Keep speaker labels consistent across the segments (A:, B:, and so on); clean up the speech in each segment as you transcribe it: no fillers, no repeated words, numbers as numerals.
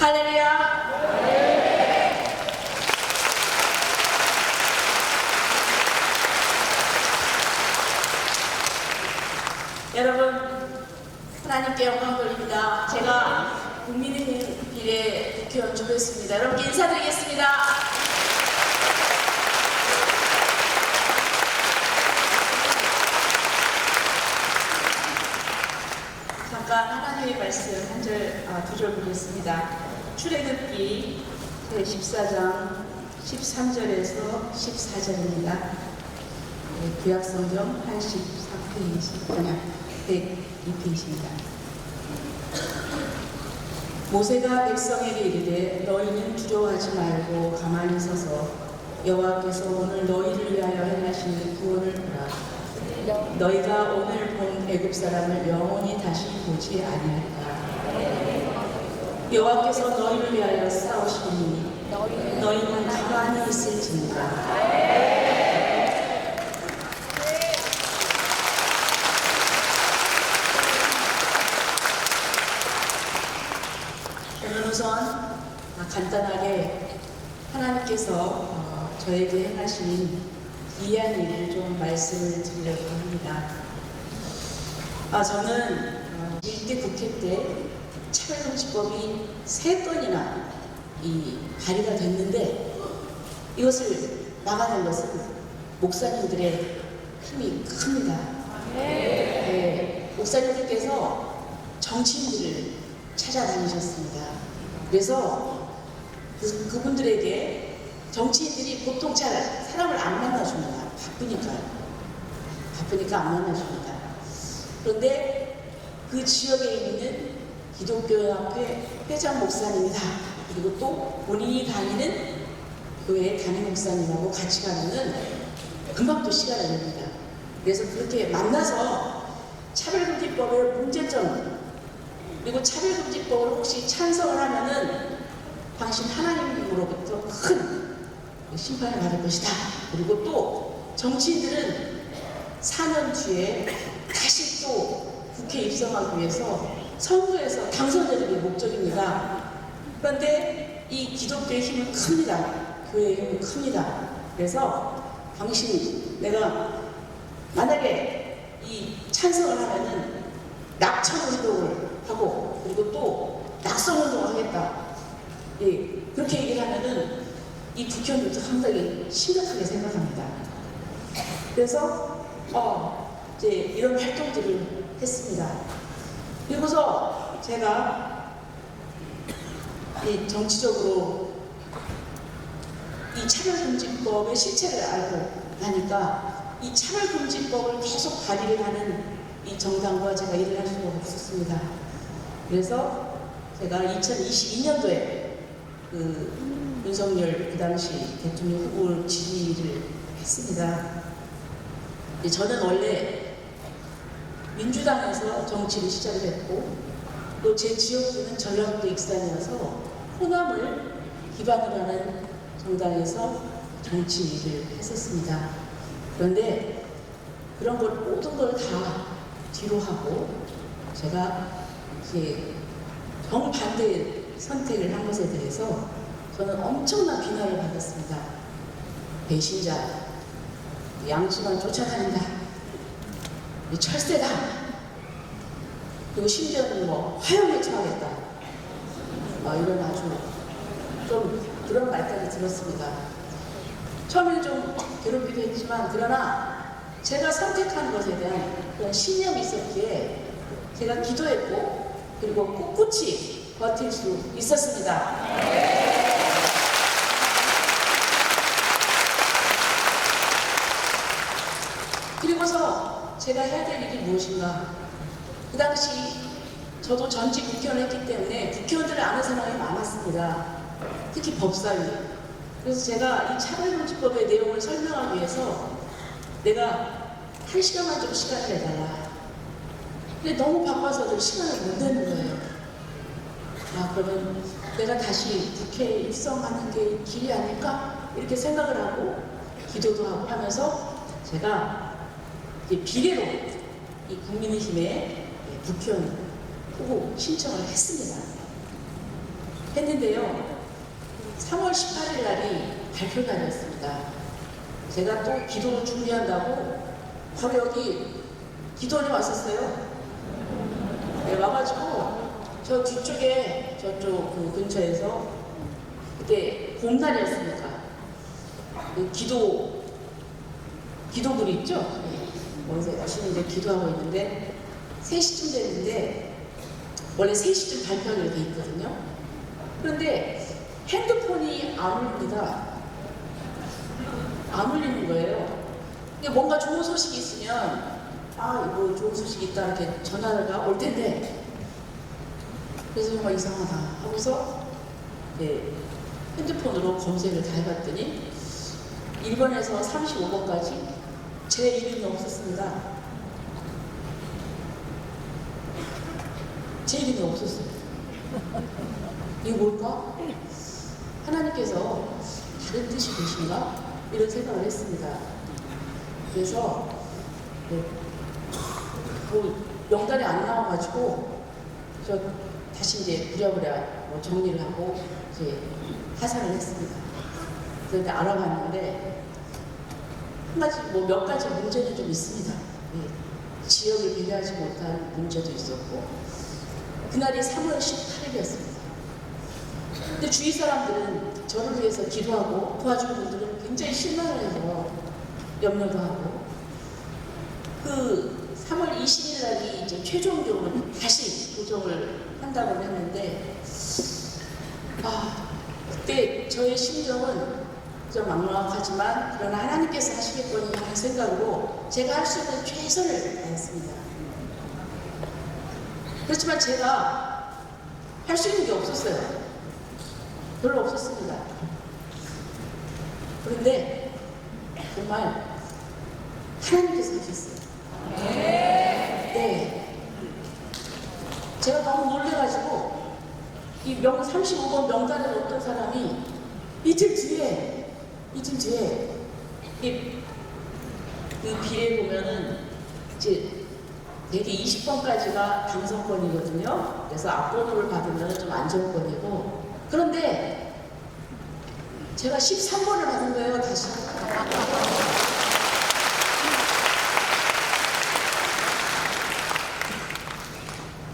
A: 할렐루야. 여러분, 하나님께 영광 돌립니다. 제가 국민의힘 비례 국회의원 주도했습니다. 여러분께 인사드리겠습니다. 잠깐 하나님의 말씀 한 절, 두 절 보겠습니다. 출애굽기 제14장 13절에서 14절입니다. 구약성경 84페이지, 아니야, 102페이지입니다. 모세가 백성에게 이르되 너희는 두려워하지 말고 가만히 서서 여호와께서 오늘 너희를 위하여 행하시는 구원을 보라. 너희가 오늘 본 애굽 사람을 영원히 다시 보지 아니할까. 여호와께서 너희를 위하여 싸우시니 너희는 가만히 있을지니라. 저는 우선 간단하게 하나님께서 저에게 행하신 귀한 일을 좀 말씀을 드리려고 합니다. 저는 1대 국회 때 차별금지법이 3건이나 발의가 됐는데 이것을 막아낸 것은 목사님들의 힘이 큽니다. 목사님들께서 정치인들을 찾아다니셨습니다. 그래서 그분들에게 정치인들이 보통 잘 사람을 안 만나줍니다. 바쁘니까 안 만나줍니다. 그런데 그 지역에 있는 기독교협회 회장 목사님이다. 그리고 또 본인이 다니는 교회 담임 목사님하고 같이 가면은 금방 또 시간이 됩니다. 그래서 그렇게 만나서 차별금지법의 문제점, 그리고 차별금지법을 혹시 찬성을 하면은 당신 하나님으로부터 큰 심판을 받을 것이다. 그리고 또 정치인들은 4년 뒤에 다시 또 국회에 입성하기 위해서 선거에서 당선되는 게 목적입니다. 그런데 이 기독교의 힘은 큽니다. 교회의 힘은 큽니다. 그래서 당신, 내가 만약에 이 찬성을 하면은 낙천운동을 하고 그리고 또 낙성운동을 하겠다. 그렇게 얘기를 하면은 이 국회의원들도 상당히 심각하게 생각합니다. 그래서 이제 이런 활동들을 했습니다. 그리고서 제가 이 정치적으로 이 차별금지법의 실체를 알고 나니까 이 차별금지법을 계속 발의를 하는 이 정당과 제가 일을 할 수가 없었습니다. 그래서 제가 2022년도에 윤석열 그 당시 대통령 후보를 지지를 했습니다. 저는 원래 민주당에서 정치를 시작을 했고 또 제 지역구는 전라북도 익산이어서 호남을 기반으로 하는 정당에서 정치를 했었습니다. 그런데 그런 걸 모든 걸 다 뒤로 하고 제가 이렇게 정반대 선택을 한 것에 대해서 저는 엄청난 비난을 받았습니다. 배신자, 양심만 쫓아다닌다, 철새다, 그리고 심지어는 화형에 처하겠다, 이런 아주 좀 그런 말까지 들었습니다. 처음에는 좀 괴롭기도 했지만 그러나 제가 선택한 것에 대한 그런 신념이 있었기에 제가 기도했고 그리고 꿋꿋이 버틸 수 있었습니다. 그리고서 제가 해야 될 일이 무엇인가. 그 당시 저도 전직 국회의원을 했기 때문에 국회의원들을 아는 사람이 많았습니다. 특히 법사위. 그래서 제가 이 차별금지법의 내용을 설명하기 위해서 내가 1시간만 좀 시간을 내달라. 근데 너무 바빠서 시간을 못 내는 거예요. 그러면 내가 다시 국회에 입성하는 게 길이 아닐까? 이렇게 생각을 하고 기도도 하고 하면서 제가 비례로 이 국민의힘의 국회의원 후보 신청을 했습니다. 했는데요. 3월 18일 날이 발표 날이었습니다. 제가 또 기도를 준비한다고 바로 여기 기도원에 왔었어요. 네, 와가지고 저 뒤쪽에 저쪽 그 근처에서 그때 봄날이었으니까 그 기도불이 있죠? 네. 거기서 열심히 이제 기도하고 있는데 3시쯤 됐는데 원래 3시쯤 발표하기로 돼 있거든요. 그런데 핸드폰이 안 울립니다. 안 울리는 거예요. 뭔가 좋은 소식이 있으면 이거 좋은 소식이 있다 이렇게 전화가 올 텐데 그래서 정말 이상하다 하고서 핸드폰으로 검색을 다 해봤더니 1번에서 35번까지 제 이름이 없었습니다. 제 이름이 없었어요. 이게 뭘까? 하나님께서 다른 뜻이 계신가? 이런 생각을 했습니다. 그래서 명단에 안 나와가지고 저 다시 이제 부랴부랴 정리를 하고 이제 하산을 했습니다. 그런데 알아봤는데 몇 가지 문제는 좀 있습니다. 지역을 배려하지 못한 문제도 있었고 그날이 3월 18일이었습니다. 근데 주위 사람들은 저를 위해서 기도하고 도와준 분들은 굉장히 실망을 해서 염려도 하고 그 3월 20일 날이 이제 최종적으로 다시 조정을 한다고 했는데 그때 저의 심정은 좀 막막하지만 그러나 하나님께서 하시겠거니 하는 생각으로 제가 할 수 있는 최선을 다했습니다. 그렇지만 제가 할 수 있는 게 없었어요. 별로 없었습니다. 그런데 정말 하나님께서 하셨어요. 네. 제가 너무 놀래가지고 이 35번 명단에 어떤 사람이 이틀 뒤에 그 비례 보면은 이제 대개 20번까지가 당선권이거든요. 그래서 앞번호를 받으면 좀 안정권이고 그런데 제가 13번을 받은 거예요. 다시.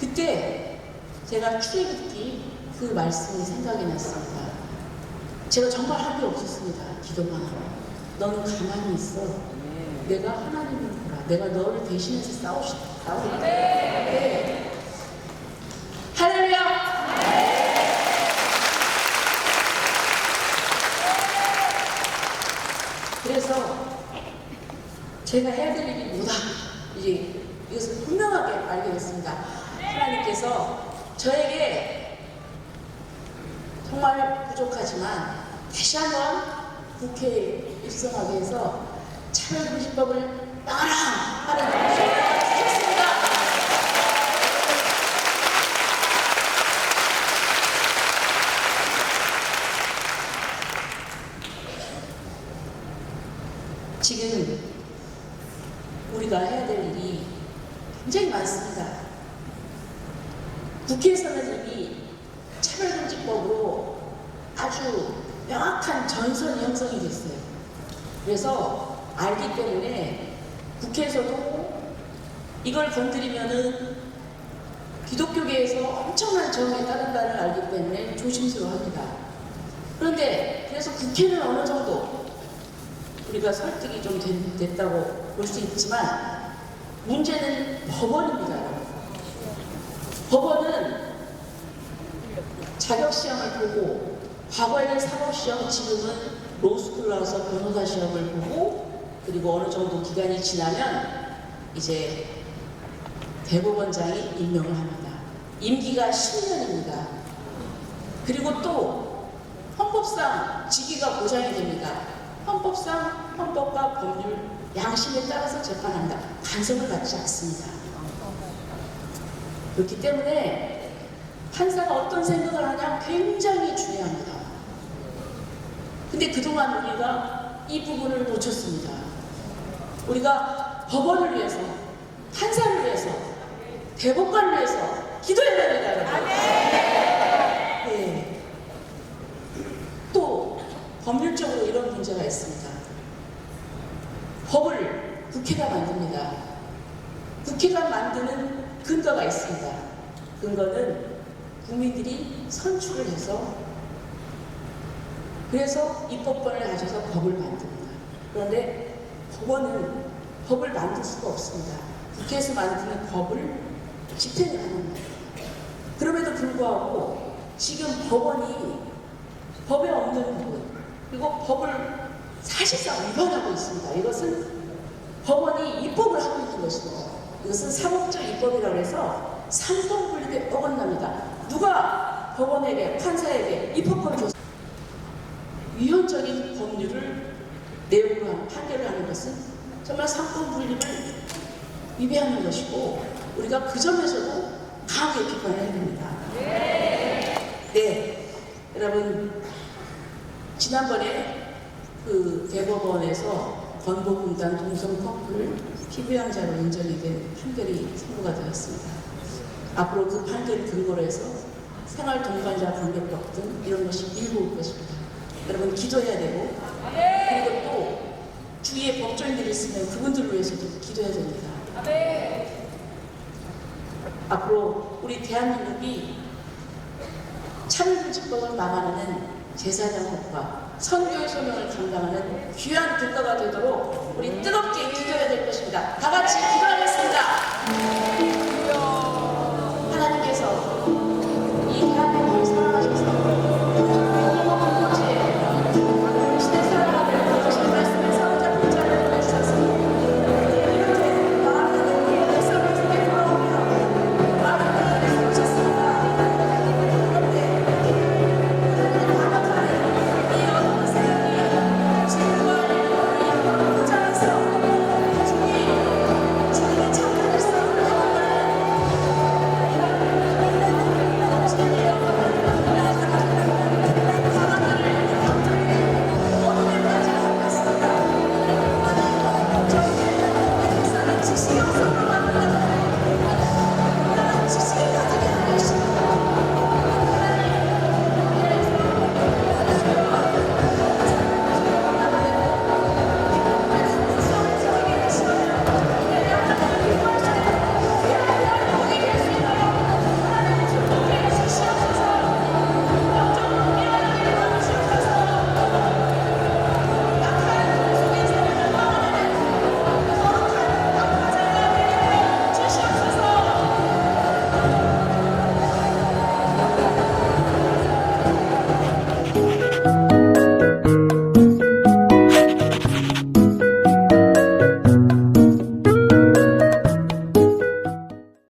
A: 그때 제가 출애굽기 그 말씀이 생각이 났습니다. 제가 정말 할 게 없었습니다. 기도만 하고. 너는 가만히 있어. 내가 하나님을 보라. 내가 너를 대신해서 싸우겠다. 네. 할렐루야! 그래서 제가 해야 될 일이 뭐다. 이제 이것을 분명하게 알게 됐습니다. 하나님께서 저에게 정말 부족하지만 다시 한번 국회에 입성하게 해서 차별금지법을 나가라 하는 소리가 있습니다. 지금 우리가 해야 될 일이 굉장히 많습니다. 국회에서는 이미 차별금지법으로 아주 명확한 전선이 형성이 됐어요. 그래서 알기 때문에 국회에서도 이걸 건드리면은 기독교계에서 엄청난 저항에 따른다는 알기 때문에 조심스러워합니다. 그런데 그래서 국회는 어느 정도 우리가 설득이 좀 됐다고 볼 수 있지만 문제는 법원입니다. 법원은 자격시험을 보고 과거에는 사법시험, 지금은 로스쿨 나와서 변호사 시험을 보고 그리고 어느 정도 기간이 지나면 이제 대법원장이 임명을 합니다. 임기가 10년입니다. 그리고 또 헌법상 직위가 보장이 됩니다. 헌법상 헌법과 법률, 양심에 따라서 재판합니다. 간섭을 받지 않습니다. 그렇기 때문에 판사가 어떤 생각을 하냐 굉장히 중요합니다. 근데 그동안 우리가 이 부분을 놓쳤습니다. 우리가 법원을 위해서, 판사를 위해서, 대법관을 위해서 기도해야 됩니다. 네. 법률적으로 이런 문제가 있습니다. 법을 국회가 만듭니다. 국회가 만드는 근거가 있습니다. 근거는 국민들이 선출을 해서 그래서 입법권을 가져서 법을 만듭니다. 그런데 법원은 법을 만들 수가 없습니다. 국회에서 만드는 법을 집행을 하는 겁니다. 그럼에도 불구하고 지금 법원이 법에 없는 부분 그리고 법을 사실상 위반하고 있습니다. 이것은 법원이 입법을 하고 있는 것이고 이것은 사법적 입법이라고 해서 삼권분립에 어긋납니다. 누가 법원에게 판사에게 입법권을 줬습니까? 위헌적인 법률을 내용으로 하는 판결을 하는 것은 정말 삼권분립을 위배하는 것이고 우리가 그 점에서도 강하게 비판을 해야 됩니다. 네, 여러분 지난번에 그 대법원에서 건보공단 동성 커플 피부양자로 인정이 된 판결이 선고가 되었습니다. 앞으로 그 판결을 근거로 해서 생활 동반자 관계법 등 이런 것이 밀고 올 것입니다. 여러분 기도해야 되고 그리고 또 주위에 법조인들이 있으면 그분들을 위해서도 기도해야 됩니다. 앞으로 우리 대한민국이 차별금지법을 막아내는 제사장법과 선교의 소명을 감당하는 귀한 국가가 되도록 우리 뜨겁게 기도해야 될 것입니다. 다 같이 기도하겠습니다.